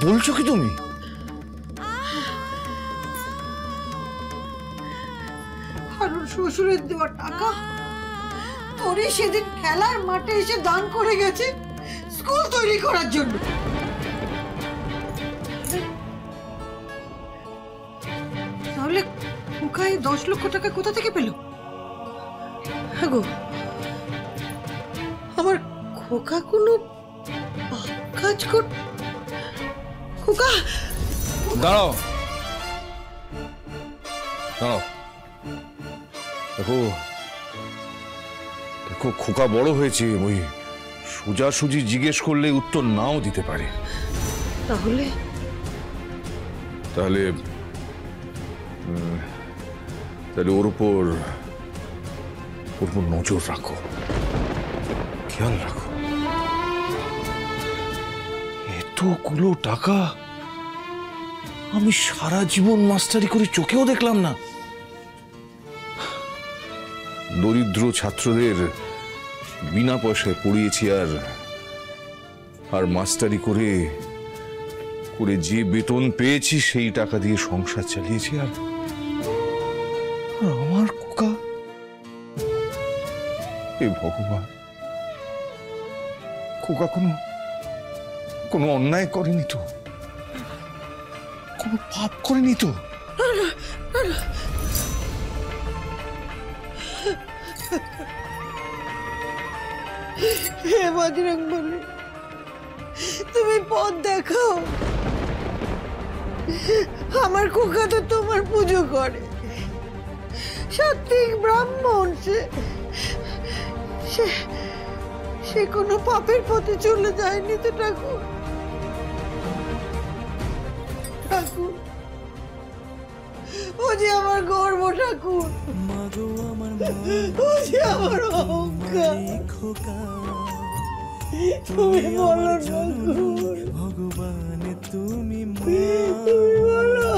বলছো কি তুমি? হারুর শ্বশুরের দেওয়া টাকা তোরই সেদিন খেলার মাঠে এসে দান করে গেছে স্কুল তৈরি করার জন্য। তাহলে খোকা 10 লক্ষ টাকা কোথা থেকে পেল? হ্যাঁ গো, আমার খোকা কোনো কাজ কর। খোকা দাঁড়াও দাঁড়াও, দেখো দেখো খোকা বড় হয়েছে, ওই সোজাসুজি জিজ্ঞেস করলে উত্তর নাও দিতে পারে। তাহলে তাহলে তাহলে ওর উপর নজর রাখো, খেয়াল রাখো। এতগুলো টাকা আমি সারা জীবন মাস্টারি করে চোখেও দেখলাম না। দরিদ্র ছাত্রদের বিনা পয়সায় পড়িয়েছি, আর মাস্টারি করে করে যে বেতন পেয়েছি সেই টাকা দিয়ে সংসার চালিয়েছি। আর আমার খোকা, হে ভগবান, খোকা কোনো অন্যায় করেনি তো, কোনো পাপ করেনি তো? হে বজরংবলী, তুমি পথ দেখাও। আমার খোকা তো তোমার পুজো করে, সাত্বিক ব্রাহ্মণ, সে কোনো পাপের পথে চলে যায়নি তো ঠাকুর। ঠাকুর, ও যে আমার গর্ব ঠাকুর, ও যে আমার অহংকার, তুমি বলো ঠাকুর, ভগবান তুমি বলো।